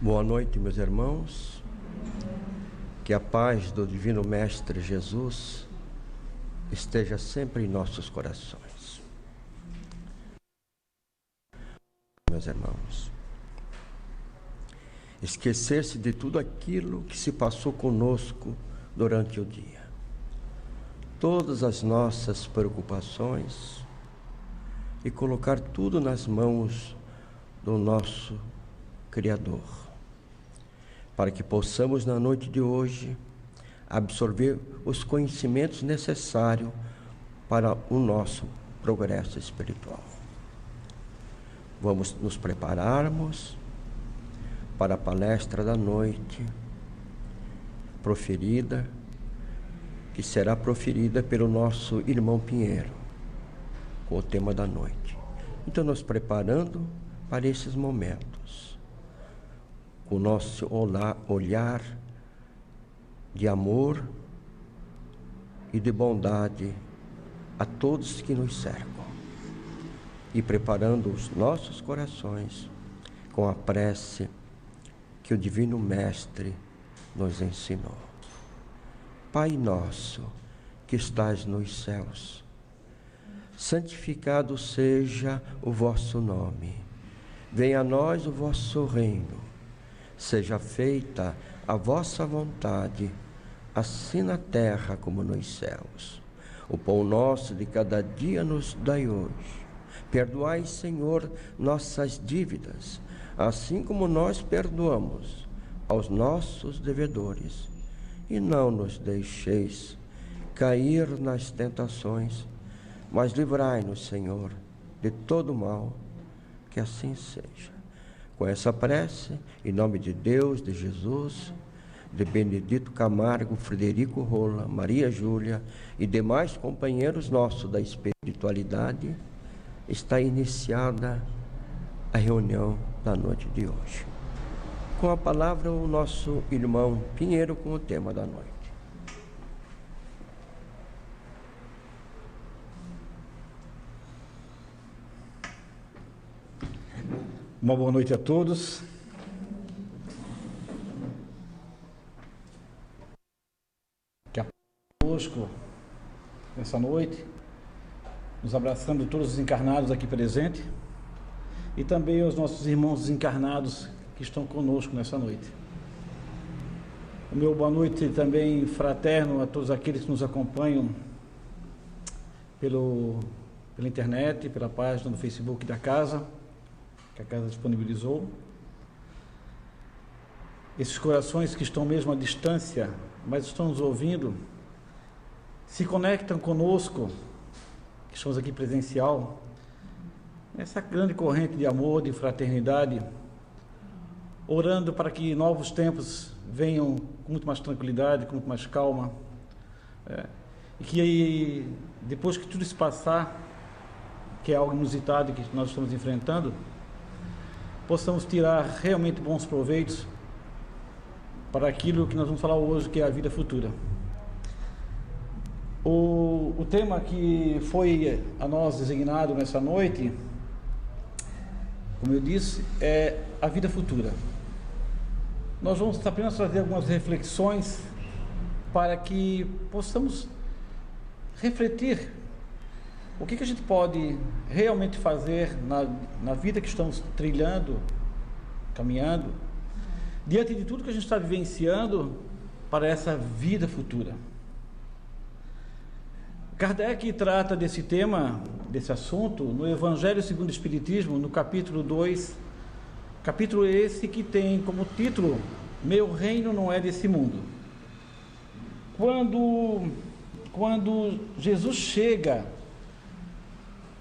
Boa noite, meus irmãos. Que a paz do Divino Mestre Jesus esteja sempre em nossos corações. Meus irmãos, esquecer-se de tudo aquilo que se passou conosco durante o dia. Todas as nossas preocupações e colocar tudo nas mãos do nosso Criador, para que possamos na noite de hoje absorver os conhecimentos necessários para o nosso progresso espiritual. Vamos nos prepararmos para a palestra da noite proferida, que será proferida pelo nosso irmão Pinheiro, com o tema da noite. Então, nos preparando para esses momentos, com o nosso olhar de amor e de bondade a todos que nos cercam, e preparando os nossos corações com a prece que o Divino Mestre nos ensinou. Pai nosso, que estás nos céus, santificado seja o vosso nome. Venha a nós o vosso reino. Seja feita a vossa vontade, assim na terra como nos céus. O pão nosso de cada dia nos dai hoje. Perdoai, Senhor, nossas dívidas, assim como nós perdoamos aos nossos devedores. E não nos deixeis cair nas tentações, mas livrai-nos, Senhor, de todo mal, que assim seja. Com essa prece, em nome de Deus, de Jesus, de Benedito Camargo, Frederico Rola, Maria Júlia e demais companheiros nossos da espiritualidade, está iniciada a reunião da noite de hoje. Com a palavra, o nosso irmão Pinheiro, com o tema da noite. Uma boa noite a todos. Que a paz conosco nessa noite, nos abraçando todos os encarnados aqui presentes e também os nossos irmãos desencarnados que estão conosco nessa noite. O meu boa noite também fraterno a todos aqueles que nos acompanham pela internet, pela página do Facebook da casa, que a casa disponibilizou. Esses corações que estão mesmo à distância, mas estão nos ouvindo, se conectam conosco, que estamos aqui presencial, nessa grande corrente de amor, de fraternidade, orando para que novos tempos venham com muito mais tranquilidade, com muito mais calma, e que depois que tudo isso passar, que é algo inusitado que nós estamos enfrentando, possamos tirar realmente bons proveitos para aquilo que nós vamos falar hoje, que é a vida futura. O tema que foi a nós designado nessa noite, como eu disse, é a vida futura. Nós vamos apenas trazer algumas reflexões para que possamos refletir o que a gente pode realmente fazer na vida que estamos trilhando, caminhando, diante de tudo que a gente está vivenciando para essa vida futura. Kardec trata desse tema, desse assunto, no Evangelho segundo o Espiritismo, no capítulo 2, capítulo esse que tem como título: Meu reino não é desse mundo. Quando Jesus chega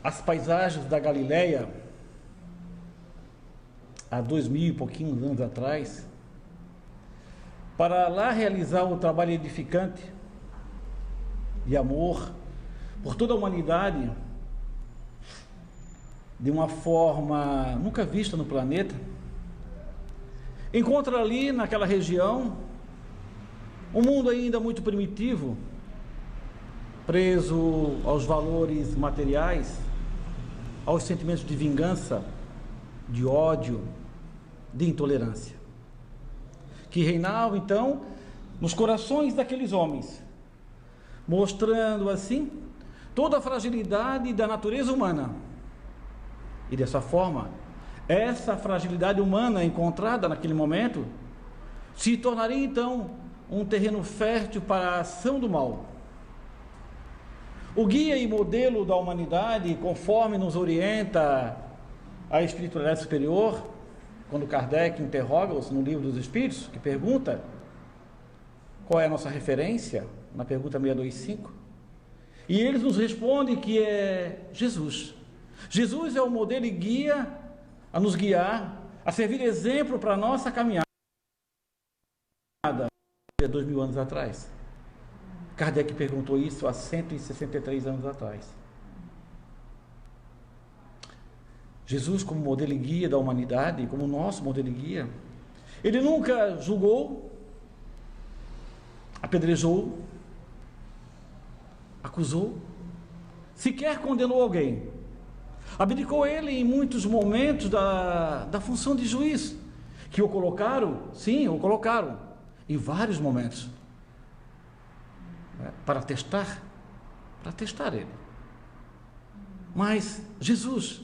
às paisagens da Galileia, há 2000 e pouquinhos anos atrás, para lá realizar o trabalho edificante de amor por toda a humanidade, de uma forma nunca vista no planeta, encontra ali naquela região um mundo ainda muito primitivo, preso aos valores materiais, aos sentimentos de vingança, de ódio, de intolerância. que reinava então nos corações daqueles homens, mostrando assim toda a fragilidade da natureza humana. E dessa forma, essa fragilidade humana encontrada naquele momento se tornaria então um terreno fértil para a ação do mal. O guia e modelo da humanidade, conforme nos orienta a espiritualidade superior, quando Kardec interroga-os no Livro dos Espíritos, que pergunta qual é a nossa referência, na pergunta 625, e eles nos respondem que é Jesus. Jesus é o modelo e guia a nos guiar, a servir exemplo para a nossa caminhada, 2000 anos atrás. Kardec perguntou isso há 163 anos atrás. Jesus, como modelo e guia da humanidade, como nosso modelo e guia, ele nunca julgou, apedrejou, acusou, sequer condenou alguém. Abdicou ele em muitos momentos da função de juiz, que o colocaram, sim, o colocaram, em vários momentos, para testar ele. Mas Jesus,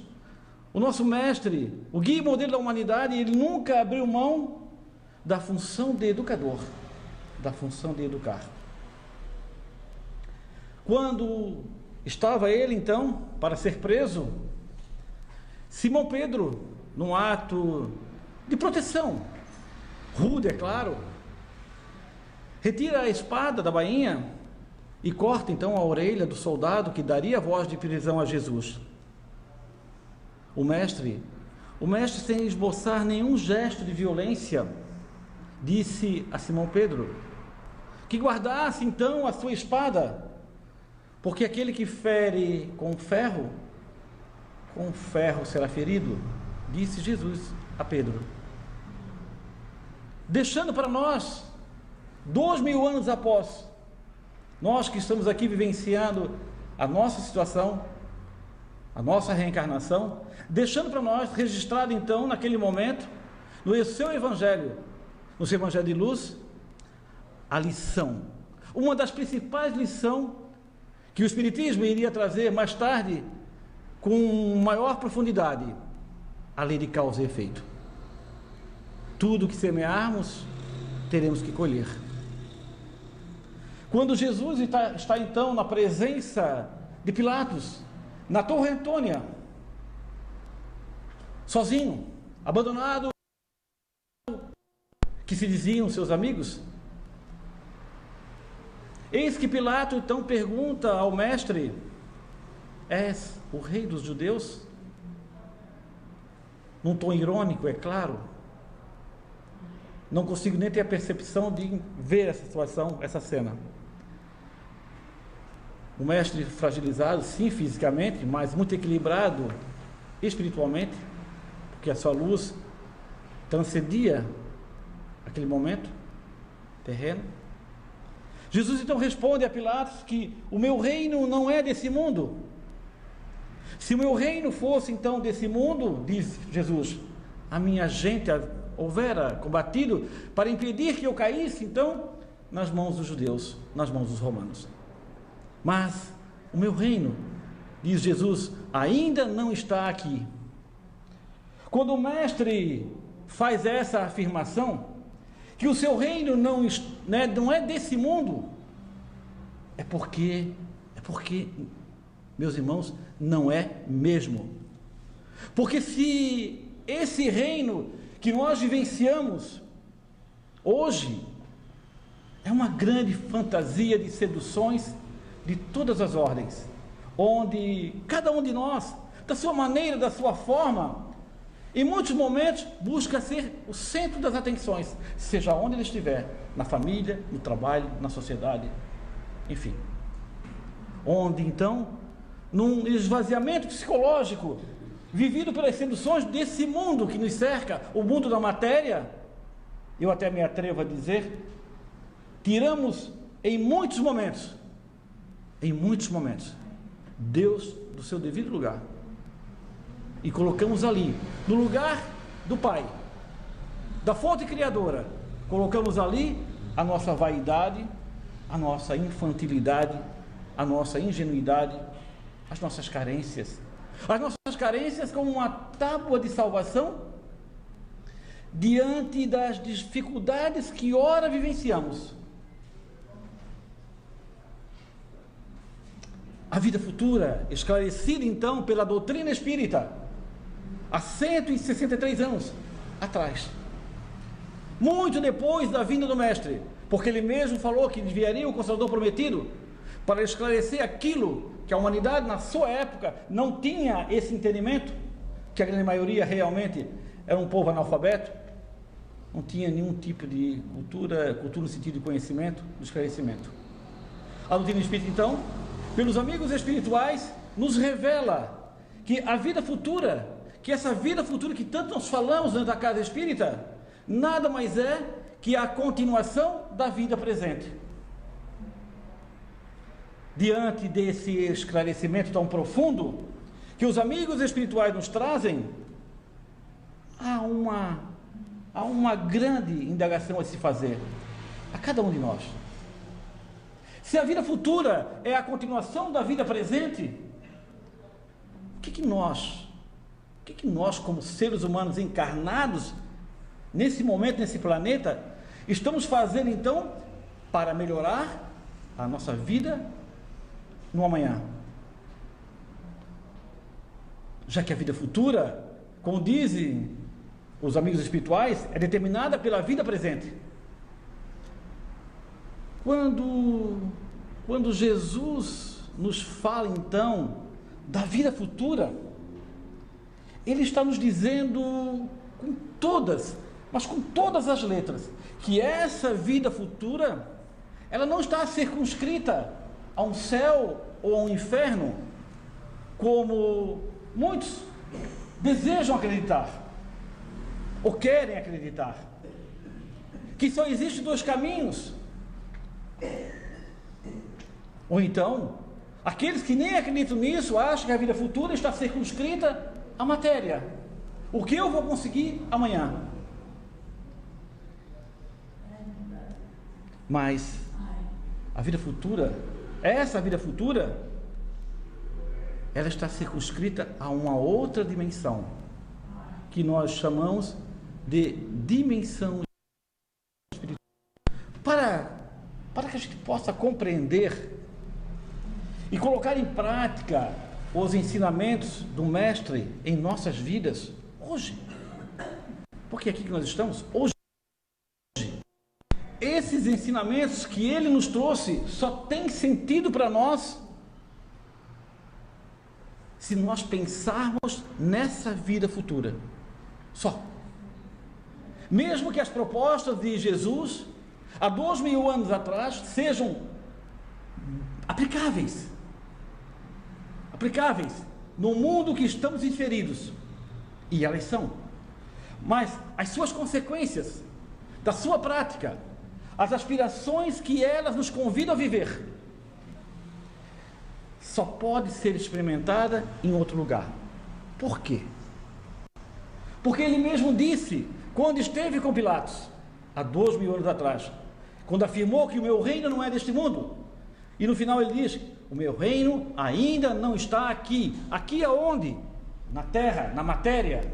o nosso mestre, o guia e modelo da humanidade, ele nunca abriu mão da função de educador, da função de educar. Quando estava ele, então, para ser preso, Simão Pedro, num ato de proteção, rude, é claro, retira a espada da bainha e corta, então, a orelha do soldado que daria a voz de prisão a Jesus. O mestre, sem esboçar nenhum gesto de violência, disse a Simão Pedro que guardasse então a sua espada, porque aquele que fere com ferro será ferido, disse Jesus a Pedro. Deixando para nós, 2000 anos após, nós que estamos aqui vivenciando a nossa situação, a nossa reencarnação, deixando para nós, registrado então naquele momento, no seu Evangelho, no seu Evangelho de luz, a lição, uma das principais lições que o Espiritismo iria trazer mais tarde, com maior profundidade, a lei de causa e efeito. Tudo que semearmos, teremos que colher. Quando Jesus está então na presença de Pilatos, na Torre Antônia, sozinho, abandonado, que se diziam seus amigos, eis que Pilatos então pergunta ao mestre: és o rei dos judeus? Num tom irônico, é claro. Não consigo nem ter a percepção de ver essa situação, essa cena. O mestre fragilizado, sim, fisicamente, mas muito equilibrado espiritualmente, porque a sua luz transcendia aquele momento terreno. Jesus então responde a Pilatos que o meu reino não é desse mundo. Se o meu reino fosse então desse mundo, diz Jesus, a minha gente houvera combatido para impedir que eu caísse então nas mãos dos judeus, nas mãos dos romanos. Mas o meu reino, diz Jesus, ainda não está aqui. Quando o mestre faz essa afirmação, que o seu reino não é desse mundo, é porque, meus irmãos, não é mesmo. Porque se esse reino que nós vivenciamos hoje é uma grande fantasia de seduções de todas as ordens, onde cada um de nós, da sua maneira, da sua forma, em muitos momentos busca ser o centro das atenções, seja onde ele estiver, na família, no trabalho, na sociedade, enfim. Onde então, num esvaziamento psicológico, vivido pelas seduções desse mundo que nos cerca, o mundo da matéria, eu até me atrevo a dizer, tiramos em muitos momentos, Deus do seu devido lugar e colocamos ali, no lugar do Pai, da fonte criadora, colocamos ali a nossa vaidade, a nossa infantilidade, a nossa ingenuidade, as nossas carências. As nossas carências como uma tábua de salvação diante das dificuldades que ora vivenciamos. A vida futura, esclarecida então pela doutrina espírita, há 163 anos atrás, muito depois da vinda do Mestre, porque ele mesmo falou que enviaria o Consolador prometido para esclarecer aquilo que a humanidade na sua época não tinha esse entendimento, que a grande maioria realmente era um povo analfabeto, não tinha nenhum tipo de cultura no sentido de conhecimento, de esclarecimento. A doutrina espírita então, pelos amigos espirituais, nos revela que a vida futura, que essa vida futura que tanto nós falamos dentro da casa espírita, nada mais é que a continuação da vida presente. Diante desse esclarecimento tão profundo que os amigos espirituais nos trazem, há uma grande indagação a se fazer a cada um de nós. Se a vida futura é a continuação da vida presente, o que nós como seres humanos encarnados nesse momento, nesse planeta, estamos fazendo então para melhorar a nossa vida no amanhã? Já que a vida futura, como dizem os amigos espirituais, é determinada pela vida presente. Quando Jesus nos fala então da vida futura, ele está nos dizendo com todas as letras, que essa vida futura, ela não está circunscrita a um céu ou a um inferno, como muitos desejam acreditar, ou querem acreditar, que só existem dois caminhos. Ou então, aqueles que nem acreditam nisso, acham que a vida futura está circunscrita à matéria. O que eu vou conseguir amanhã? Mas a vida futura, essa vida futura, ela está circunscrita a uma outra dimensão, que nós chamamos de dimensão espiritual. Para que a gente possa compreender e colocar em prática os ensinamentos do Mestre em nossas vidas hoje, porque é aqui que nós estamos hoje, esses ensinamentos que ele nos trouxe só tem sentido para nós se nós pensarmos nessa vida futura, só. Mesmo que as propostas de Jesus há 2000 anos atrás sejam aplicáveis no mundo que estamos inseridos, e elas são, mas as suas consequências da sua prática, as aspirações que elas nos convidam a viver, só pode ser experimentada em outro lugar. Por quê? Porque ele mesmo disse, quando esteve com Pilatos, há 2000 anos atrás, quando afirmou que o meu reino não é deste mundo, e no final ele diz, o meu reino ainda não está aqui. Aqui aonde? Na terra, na matéria.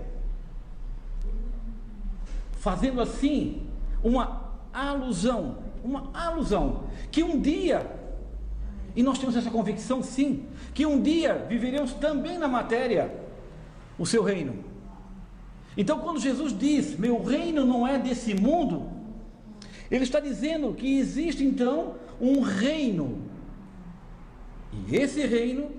Fazendo assim uma alusão, que um dia, e nós temos essa convicção sim, que um dia viveremos também na matéria o seu reino. Então quando Jesus diz, meu reino não é desse mundo, ele está dizendo que existe então um reino, e esse reino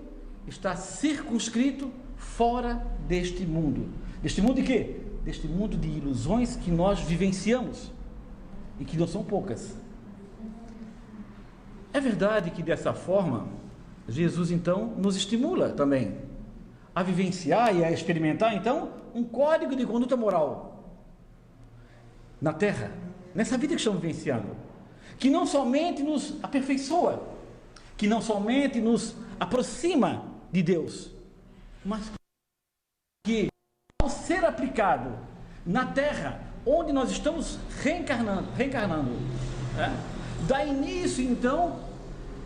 está circunscrito fora deste mundo. Deste mundo de quê? Deste mundo de ilusões que nós vivenciamos, e que não são poucas. É verdade que dessa forma, Jesus então nos estimula também a vivenciar e a experimentar então um código de conduta moral na Terra, nessa vida que estamos vivenciando, que não somente nos aperfeiçoa, que não somente nos aproxima de Deus, mas que ao ser aplicado na Terra onde nós estamos reencarnando, né? Dá início então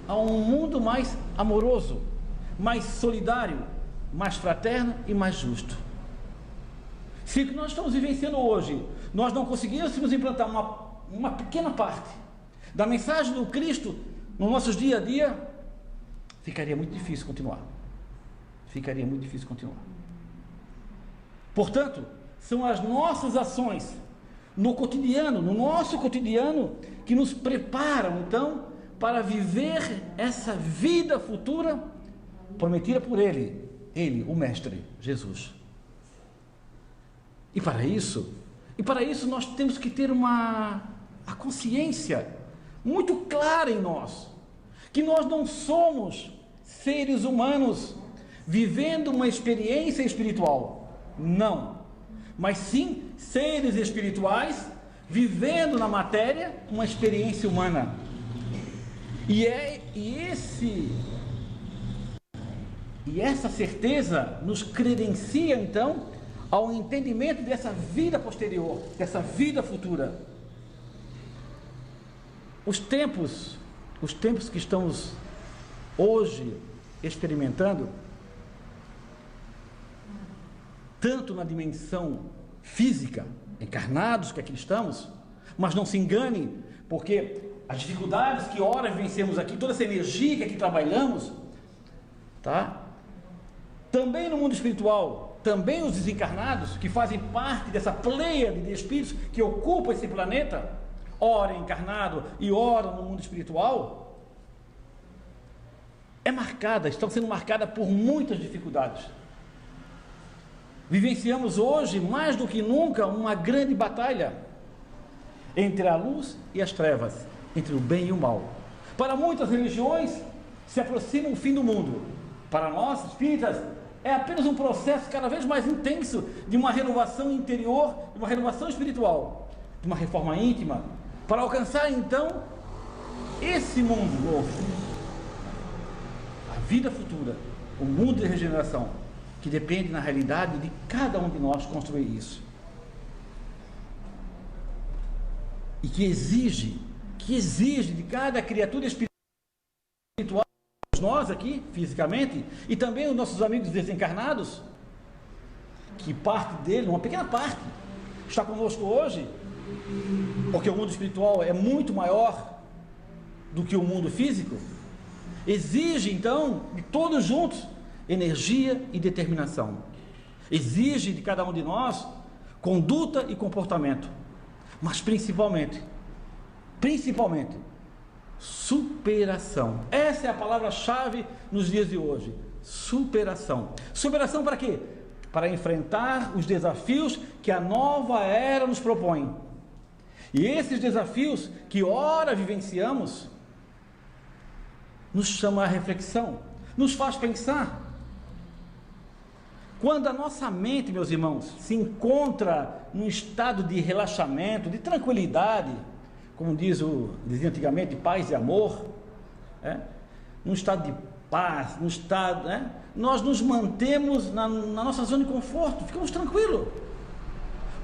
a um mundo mais amoroso, mais solidário, mais fraterno e mais justo. Se o que nós estamos vivenciando hoje, nós não conseguíssemos implantar uma pequena parte da mensagem do Cristo no nosso dia a dia, ficaria muito difícil continuar. Portanto, são as nossas ações no nosso cotidiano, que nos preparam então para viver essa vida futura prometida por Ele, o Mestre Jesus. E para isso nós temos que ter a consciência muito clara em nós, que nós não somos seres humanos vivendo uma experiência espiritual, não, mas sim seres espirituais vivendo na matéria uma experiência humana. E essa certeza nos credencia então ao entendimento dessa vida posterior, dessa vida futura. Os tempos que estamos hoje experimentando, tanto na dimensão física, encarnados que aqui estamos, mas não se engane, porque as dificuldades que ora vencemos aqui, toda essa energia que aqui trabalhamos, tá? Também no mundo espiritual, também os desencarnados, que fazem parte dessa pleiade de espíritos que ocupam esse planeta, ora encarnado e ora no mundo espiritual, estão sendo marcadas por muitas dificuldades. Vivenciamos hoje, mais do que nunca, uma grande batalha entre a luz e as trevas, entre o bem e o mal. Para muitas religiões, se aproxima o fim do mundo. Para nós, espíritas, é apenas um processo cada vez mais intenso de uma renovação interior, de uma renovação espiritual, de uma reforma íntima, para alcançar então esse mundo novo, a vida futura, o mundo de regeneração, que depende na realidade de cada um de nós construir isso, e que exige de cada criatura espiritual, nós aqui fisicamente, e também os nossos amigos desencarnados, que parte dele, uma pequena parte, está conosco hoje, porque o mundo espiritual é muito maior do que o mundo físico, exige então de todos juntos energia e determinação, exige de cada um de nós conduta e comportamento, mas principalmente superação. Essa é a palavra-chave nos dias de hoje, superação. Superação para quê? Para enfrentar os desafios que a nova era nos propõe. E esses desafios que ora vivenciamos nos chama à reflexão, nos faz pensar. Quando a nossa mente, meus irmãos, se encontra num estado de relaxamento, de tranquilidade, como dizia antigamente, paz e amor, num estado de paz, num estado, nós nos mantemos na nossa zona de conforto, ficamos tranquilos.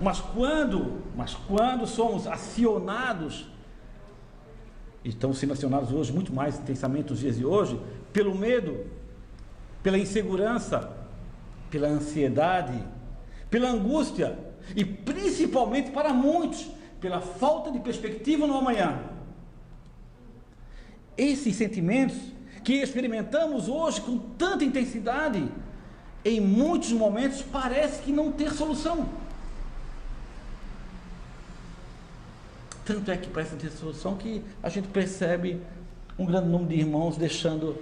Mas quando somos acionados, e estamos sendo acionados hoje muito mais intensamente nos dias de hoje, pelo medo, pela insegurança, pela ansiedade, pela angústia, e principalmente para muitos, pela falta de perspectiva no amanhã. Esses sentimentos que experimentamos hoje com tanta intensidade, em muitos momentos parece que não ter solução. Tanto é que parece não ter solução que a gente percebe um grande número de irmãos deixando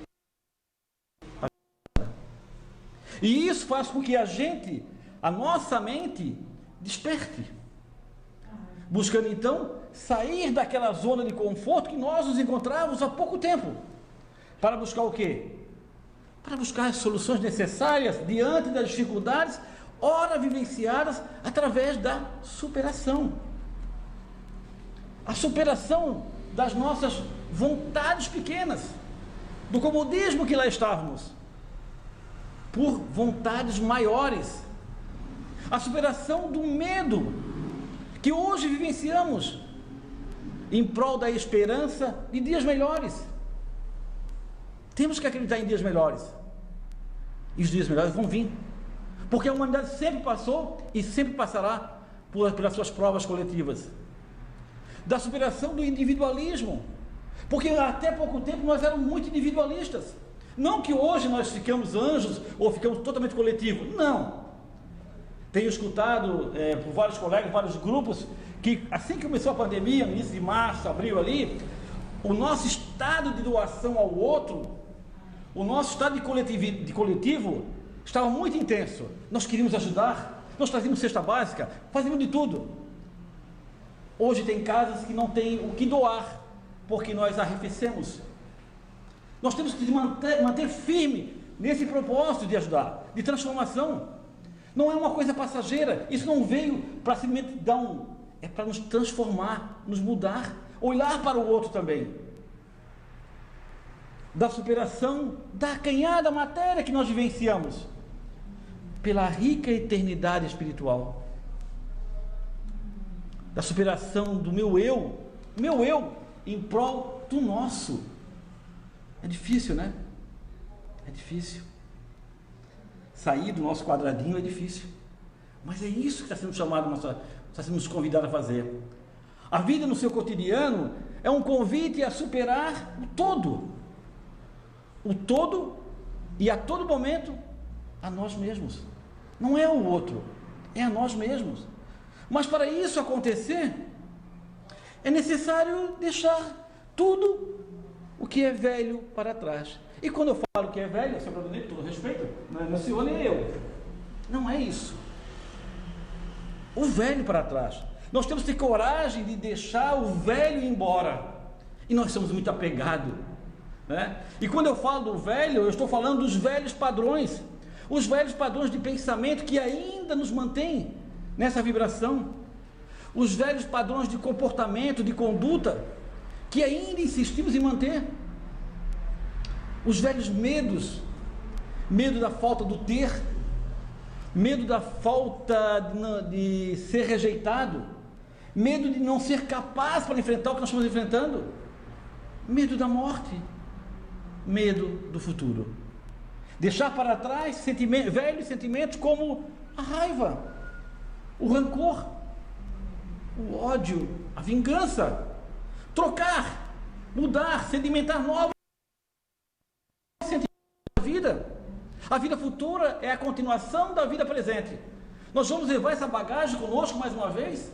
a vida. E isso faz com que a nossa mente desperte, buscando então sair daquela zona de conforto que nós nos encontrávamos há pouco tempo, para buscar o quê? Para buscar as soluções necessárias diante das dificuldades, ora vivenciadas através da superação. A superação das nossas vontades pequenas, do comodismo que lá estávamos, por vontades maiores. A superação do medo que hoje vivenciamos em prol da esperança de dias melhores. Temos que acreditar em dias melhores. E os dias melhores vão vir. Porque a humanidade sempre passou e sempre passará pelas suas provas coletivas. Da superação do individualismo. Porque até pouco tempo nós éramos muito individualistas. Não que hoje nós ficamos anjos ou ficamos totalmente coletivos. Não. Tenho escutado por vários colegas, vários grupos, que assim que começou a pandemia, no início de março, abril ali, o nosso estado de doação ao outro, o nosso estado de coletivo estava muito intenso. Nós queríamos ajudar, nós trazíamos cesta básica, fazíamos de tudo. Hoje tem casas que não tem o que doar, porque nós arrefecemos. Nós temos que manter firme nesse propósito de ajudar, de transformação. Não é uma coisa passageira, isso não veio para simplesmente é para nos transformar, nos mudar, olhar para o outro também. Da superação da acanhada matéria que nós vivenciamos, pela rica eternidade espiritual. Da superação do meu eu, em prol do nosso. É difícil, né? É difícil. Sair do nosso quadradinho é difícil. Mas é isso que está sendo chamado, está sendo nos convidado a fazer. A vida no seu cotidiano é um convite a superar o todo. O todo e a todo momento a nós mesmos. Não é o outro, é a nós mesmos. Mas para isso acontecer, é necessário deixar tudo o que é velho para trás. E quando eu falo que é velho, seu brother, com todo respeito, não é o senhor nem eu. Não é isso. O velho para trás. Nós temos que ter coragem de deixar o velho embora. E nós somos muito apegados, né? E quando eu falo do velho, eu estou falando dos velhos padrões. Os velhos padrões de pensamento que ainda nos mantêm nessa vibração. Os velhos padrões de comportamento, de conduta, que ainda insistimos em manter. Os velhos medos, medo da falta do ter, medo da falta de ser rejeitado, medo de não ser capaz para enfrentar o que nós estamos enfrentando, medo da morte, medo do futuro. Deixar para trás velhos sentimentos como a raiva, o rancor, o ódio, a vingança. Trocar, mudar, sedimentar novos sentimentos da vida. A vida futura é a continuação da vida presente. Nós vamos levar essa bagagem conosco mais uma vez?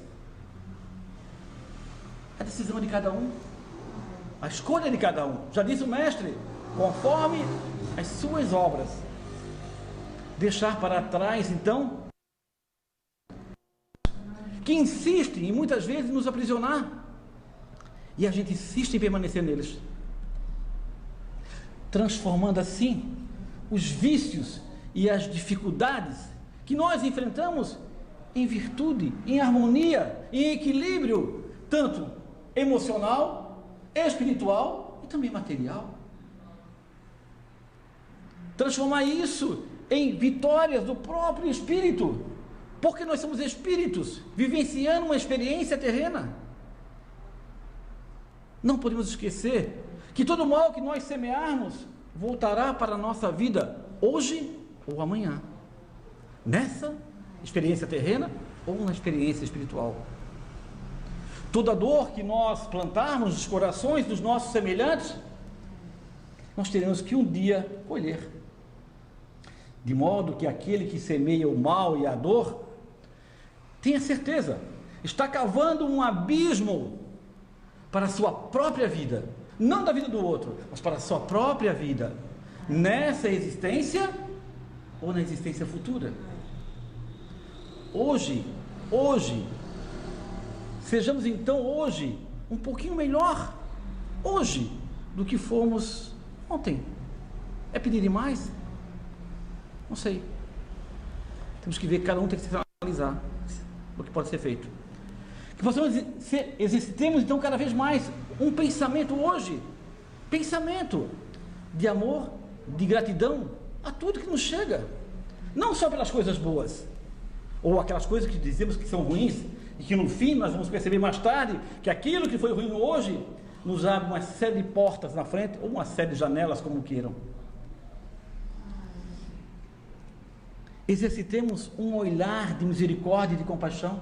A decisão é de cada um, a escolha é de cada um. Já disse o mestre, conforme as suas obras. Deixar para trás, então, que insistem e muitas vezes nos aprisionar. E a gente insiste em permanecer neles, transformando assim os vícios e as dificuldades que nós enfrentamos em virtude, em harmonia, em equilíbrio, tanto emocional, espiritual e também material. Transformar isso em vitórias do próprio espírito, porque nós somos espíritos vivenciando uma experiência terrena. Não podemos esquecer que todo mal que nós semearmos voltará para a nossa vida hoje ou amanhã, nessa experiência terrena ou na experiência espiritual. Toda dor que nós plantarmos nos corações dos nossos semelhantes, nós teremos que um dia colher. De modo que aquele que semeia o mal e a dor, tenha certeza, está cavando um abismo para a sua própria vida, não da vida do outro, mas para a sua própria vida, nessa existência ou na existência futura. Hoje, sejamos então hoje um pouquinho melhor, hoje, do que fomos ontem. É pedir demais? Não sei. Temos que ver, cada um tem que se analisar o que pode ser feito. Que possamos exercitemos então cada vez mais um pensamento hoje, pensamento de amor, de gratidão a tudo que nos chega, não só pelas coisas boas, ou aquelas coisas que dizemos que são ruins, e que no fim nós vamos perceber mais tarde que aquilo que foi ruim hoje nos abre uma série de portas na frente, ou uma série de janelas, como queiram. Exercitemos um olhar de misericórdia e de compaixão,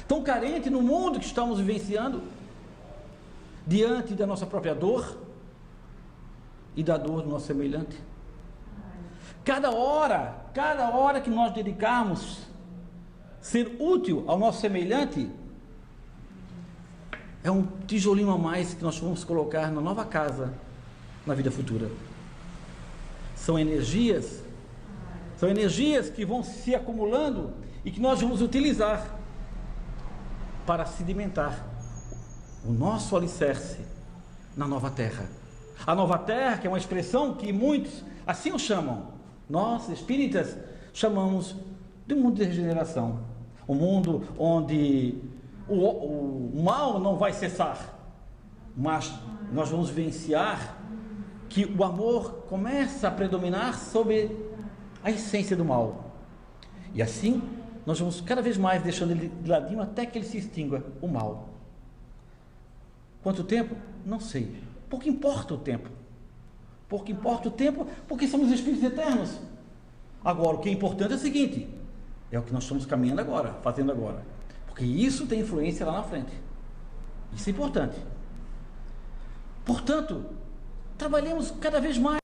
tão carente no mundo que estamos vivenciando, diante da nossa própria dor e da dor do nosso semelhante. Cada hora que nós dedicarmos ser útil ao nosso semelhante, é um tijolinho a mais que nós vamos colocar na nova casa, na vida futura. São energias que vão se acumulando e que nós vamos utilizar para sedimentar o nosso alicerce na nova terra. A nova terra, que é uma expressão que muitos assim o chamam, nós espíritas chamamos de mundo de regeneração, um mundo onde o mal não vai cessar, mas nós vamos vivenciar que o amor começa a predominar sobre a essência do mal, e assim nós vamos cada vez mais deixando ele de ladinho até que ele se extingua, o mal. Quanto tempo? Não sei. Pouco importa o tempo. Pouco importa o tempo, porque somos espíritos eternos. Agora, o que é importante é o seguinte: é o que nós estamos caminhando agora, fazendo agora, porque isso tem influência lá na frente. Isso é importante. Portanto, trabalhemos cada vez mais,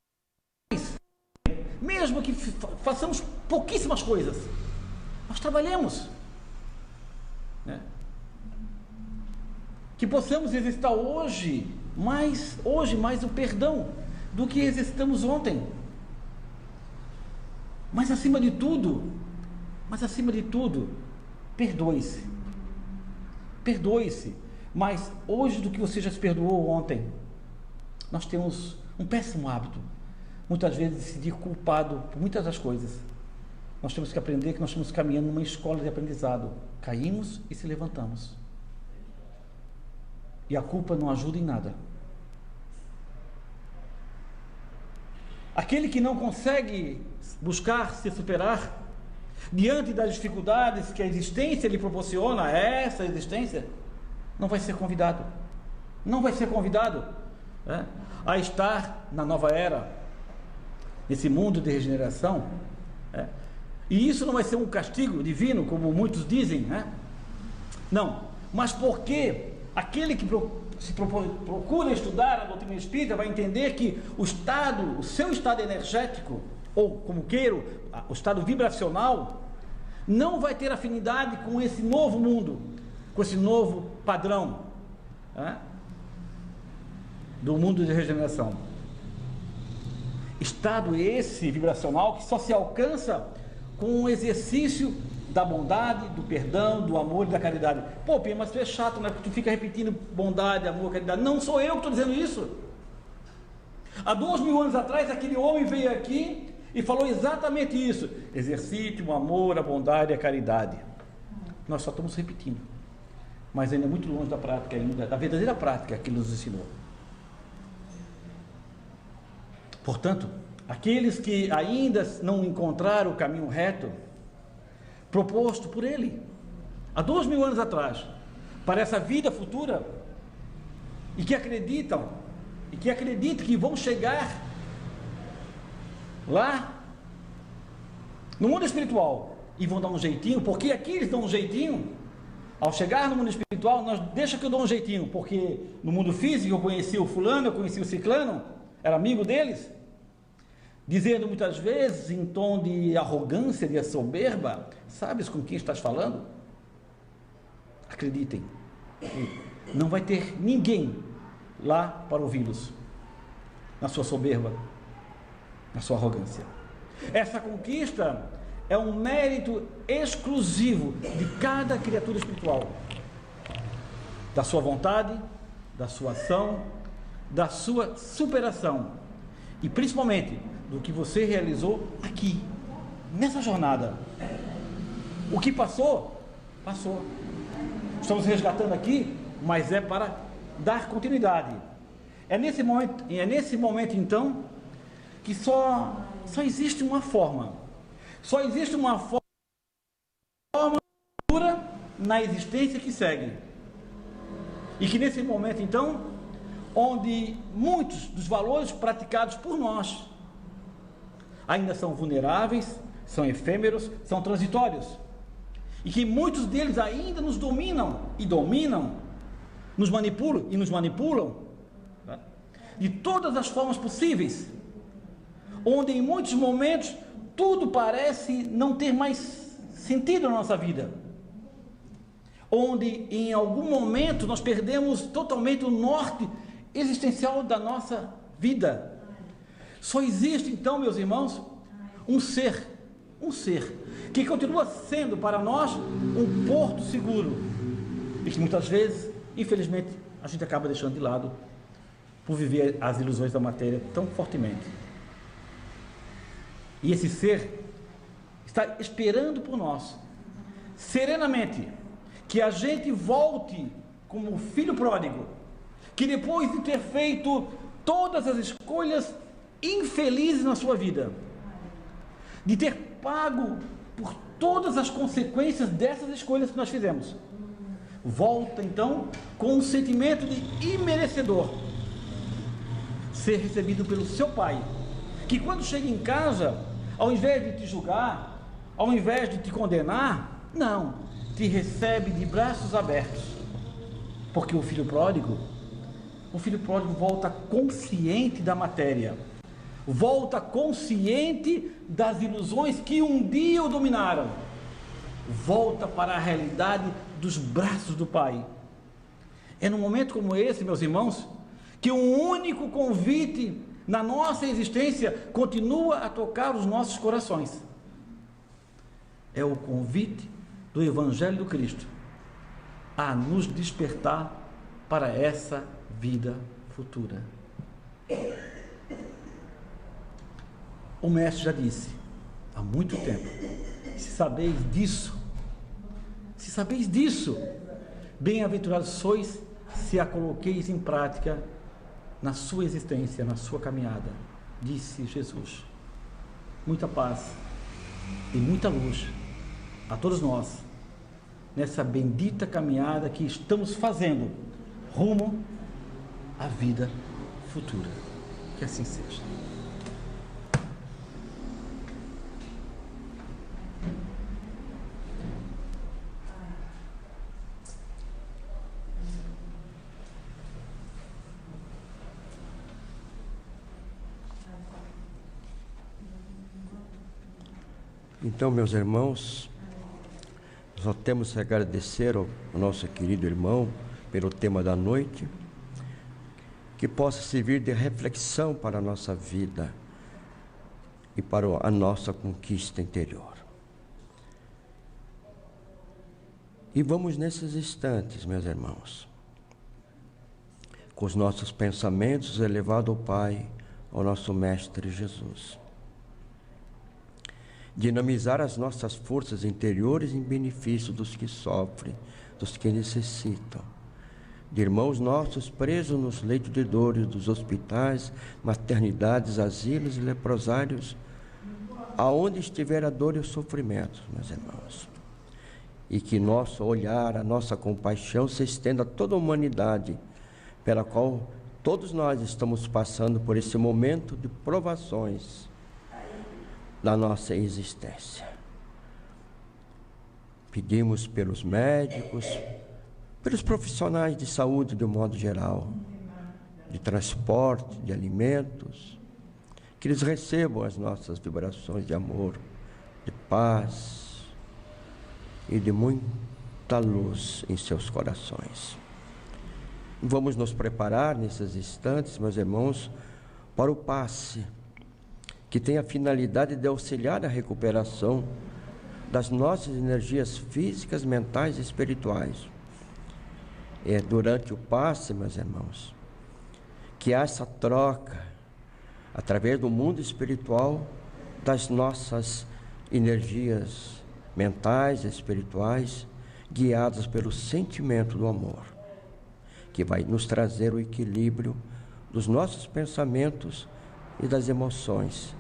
mesmo que façamos pouquíssimas coisas, nós trabalhemos, né? Que possamos exercitar hoje mais o perdão do que exercitamos ontem. Mas acima de tudo, perdoe-se. Perdoe-se. Mas hoje do que você já se perdoou ontem, nós temos um péssimo hábito, muitas vezes, de se sentir culpado por muitas das coisas. Nós temos que aprender que nós estamos caminhando numa escola de aprendizado. Caímos e se levantamos. E a culpa não ajuda em nada. Aquele que não consegue buscar se superar diante das dificuldades que a existência lhe proporciona, essa existência, não vai ser convidado. Não vai ser convidado, né, a estar na nova era, nesse mundo de regeneração, né? E isso não vai ser um castigo divino, como muitos dizem, né? Não, mas porque aquele que procura estudar a doutrina espírita vai entender que o seu estado energético, ou como queiro, o estado vibracional, não vai ter afinidade com esse novo mundo, com esse novo padrão, né, do mundo de regeneração. Estado esse vibracional que só se alcança com o exercício da bondade, do perdão, do amor e da caridade. Pô, Pia, mas tu é chato, né? Porque tu fica repetindo bondade, amor, caridade. Não sou eu que estou dizendo isso. Há 2000 anos atrás, aquele homem veio aqui e falou exatamente isso: exercite o amor, a bondade e a caridade. Nós só estamos repetindo, mas ainda é muito longe da prática, ainda da verdadeira prática que ele nos ensinou. Portanto, aqueles que ainda não encontraram o caminho reto proposto por ele há 2000 anos atrás para essa vida futura, e que acreditam que vão chegar lá no mundo espiritual e vão dar um jeitinho, porque aqui eles dão um jeitinho. Ao chegar no mundo espiritual, deixa que eu dou um jeitinho, porque no mundo físico eu conheci o fulano, eu conheci o ciclano, era amigo deles, dizendo muitas vezes em tom de arrogância, de soberba: sabes com quem estás falando? Acreditem, não vai ter ninguém lá para ouvi-los na sua soberba, na sua arrogância. Essa conquista é um mérito exclusivo de cada criatura espiritual, da sua vontade, da sua ação, da sua superação, e principalmente do que você realizou aqui, nessa jornada. O que passou, passou. Estamos resgatando aqui, mas é para dar continuidade. É nesse momento então, que só existe uma forma. Só existe uma forma pura na existência que segue. E que nesse momento, então, onde muitos dos valores praticados por nós ainda são vulneráveis, são efêmeros, são transitórios, e que muitos deles ainda nos dominam, nos manipulam, tá? De todas as formas possíveis, onde em muitos momentos tudo parece não ter mais sentido na nossa vida, onde em algum momento nós perdemos totalmente o norte existencial da nossa vida. Só existe então, meus irmãos, um ser que continua sendo para nós um porto seguro, e que muitas vezes, infelizmente, a gente acaba deixando de lado por viver as ilusões da matéria tão fortemente. E esse ser está esperando por nós, serenamente, que a gente volte como filho pródigo, que depois de ter feito todas as escolhas infelizes na sua vida, de ter pago por todas as consequências dessas escolhas que nós fizemos, volta então com um sentimento de imerecedor, ser recebido pelo seu pai, que quando chega em casa, ao invés de te julgar, ao invés de te condenar, não, te recebe de braços abertos, porque o filho pródigo volta consciente da matéria, volta consciente das ilusões que um dia o dominaram, volta para a realidade dos braços do Pai. É num momento como esse, meus irmãos, que um único convite na nossa existência continua a tocar os nossos corações. É o convite do Evangelho do Cristo a nos despertar para essa vida futura. O Mestre já disse há muito tempo: se sabeis disso, bem-aventurados sois se a coloqueis em prática na sua existência, na sua caminhada, disse Jesus. Muita paz e muita luz a todos nós nessa bendita caminhada que estamos fazendo rumo à vida futura. Que assim seja. Então, meus irmãos, só temos que agradecer ao nosso querido irmão pelo tema da noite, que possa servir de reflexão para a nossa vida e para a nossa conquista interior. E vamos nesses instantes, meus irmãos, com os nossos pensamentos elevados ao Pai, ao nosso Mestre Jesus. Dinamizar as nossas forças interiores em benefício dos que sofrem, dos que necessitam, de irmãos nossos presos nos leitos de dores dos hospitais, maternidades, asilos e leprosários, aonde estiver a dor e o sofrimento, meus irmãos. E que nosso olhar, a nossa compaixão se estenda a toda a humanidade, pela qual todos nós estamos passando por esse momento de provações da nossa existência. Pedimos pelos médicos, pelos profissionais de saúde de um modo geral, de transporte, de alimentos, que eles recebam as nossas vibrações de amor, de paz e de muita luz em seus corações. Vamos nos preparar nesses instantes, meus irmãos, para o passe, que tem a finalidade de auxiliar a recuperação das nossas energias físicas, mentais e espirituais. É durante o passe, meus irmãos, que há essa troca, através do mundo espiritual, das nossas energias mentais e espirituais, guiadas pelo sentimento do amor, que vai nos trazer o equilíbrio dos nossos pensamentos e das emoções,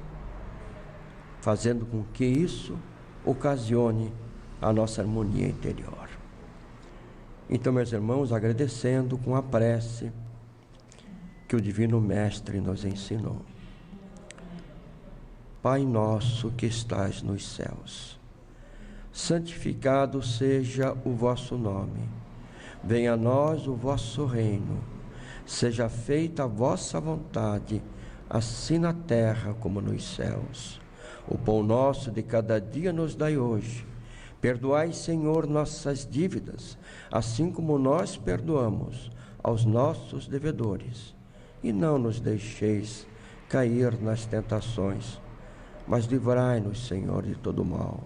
fazendo com que isso ocasione a nossa harmonia interior. Então, meus irmãos, agradecendo com a prece que o Divino Mestre nos ensinou. Pai nosso que estás nos céus, santificado seja o vosso nome. Venha a nós o vosso reino. Seja feita a vossa vontade, assim na terra como nos céus. O pão nosso de cada dia nos dai hoje. Perdoai, Senhor, nossas dívidas, assim como nós perdoamos aos nossos devedores. E não nos deixeis cair nas tentações, mas livrai-nos, Senhor, de todo mal.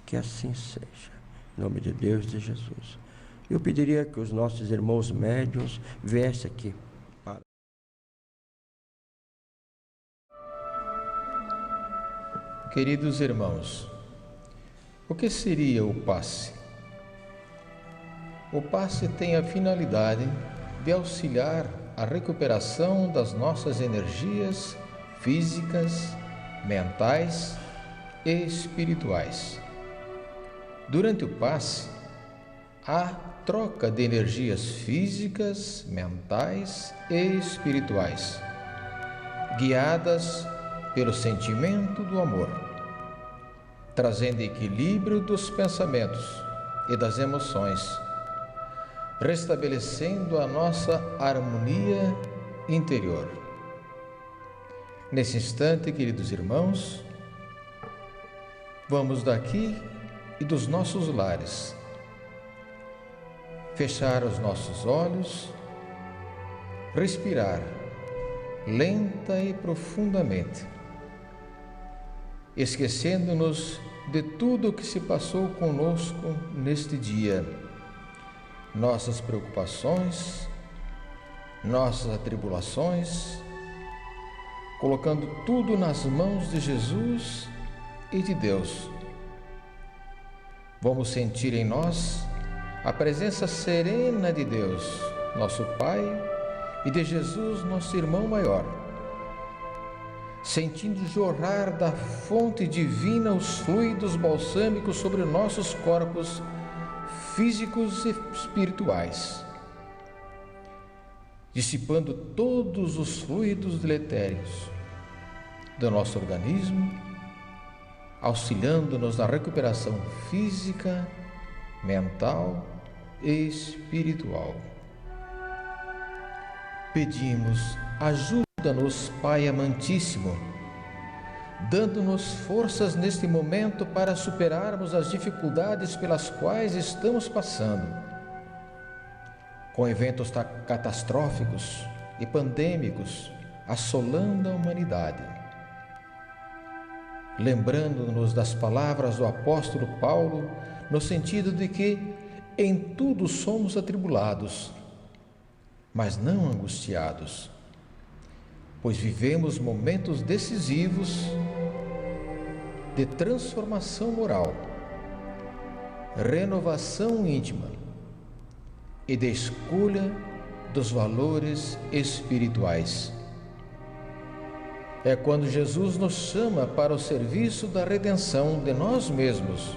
Que assim seja. Em nome de Deus e de Jesus. Eu pediria que os nossos irmãos médiuns viessem aqui. Queridos irmãos, o que seria o passe? O passe tem a finalidade de auxiliar a recuperação das nossas energias físicas, mentais e espirituais. Durante o passe, há troca de energias físicas, mentais e espirituais, guiadas pelo sentimento do amor, trazendo equilíbrio dos pensamentos e das emoções, restabelecendo a nossa harmonia interior. Nesse instante, queridos irmãos, vamos daqui e dos nossos lares fechar os nossos olhos, respirar lenta e profundamente, esquecendo-nos de tudo o que se passou conosco neste dia, nossas preocupações, nossas atribulações, colocando tudo nas mãos de Jesus e de Deus. Vamos sentir em nós a presença serena de Deus, nosso Pai, e de Jesus, nosso irmão maior, sentindo jorrar da fonte divina os fluidos balsâmicos sobre nossos corpos físicos e espirituais, dissipando todos os fluidos deletérios do nosso organismo, auxiliando-nos na recuperação física, mental e espiritual. Pedimos, ajuda-nos, Pai amantíssimo, dando-nos forças neste momento para superarmos as dificuldades pelas quais estamos passando, com eventos catastróficos e pandêmicos assolando a humanidade. Lembrando-nos das palavras do apóstolo Paulo, no sentido de que em tudo somos atribulados, mas não angustiados, pois vivemos momentos decisivos de transformação moral, renovação íntima e de escolha dos valores espirituais. É quando Jesus nos chama para o serviço da redenção de nós mesmos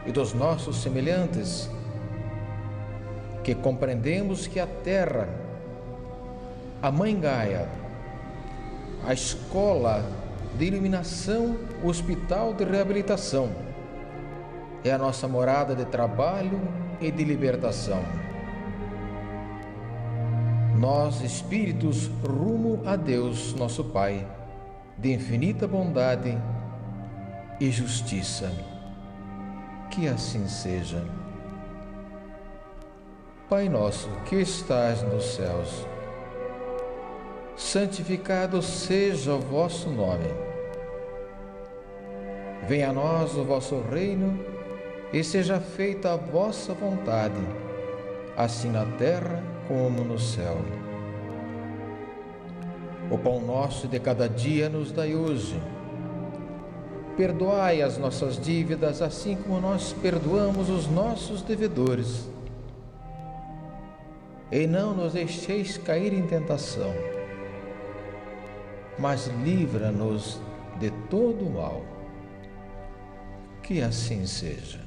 e dos nossos semelhantes, que compreendemos que a Terra, a Mãe Gaia, a escola de iluminação, o hospital de reabilitação, é a nossa morada de trabalho e de libertação. Nós, espíritos, rumo a Deus, nosso Pai, de infinita bondade e justiça. Que assim seja. Pai nosso que estás nos céus, santificado seja o vosso nome. Venha a nós o vosso reino e seja feita a vossa vontade, assim na terra como no céu. O pão nosso de cada dia nos dai hoje. Perdoai as nossas dívidas, assim como nós perdoamos os nossos devedores. E não nos deixeis cair em tentação, mas livra-nos de todo o mal. Que assim seja.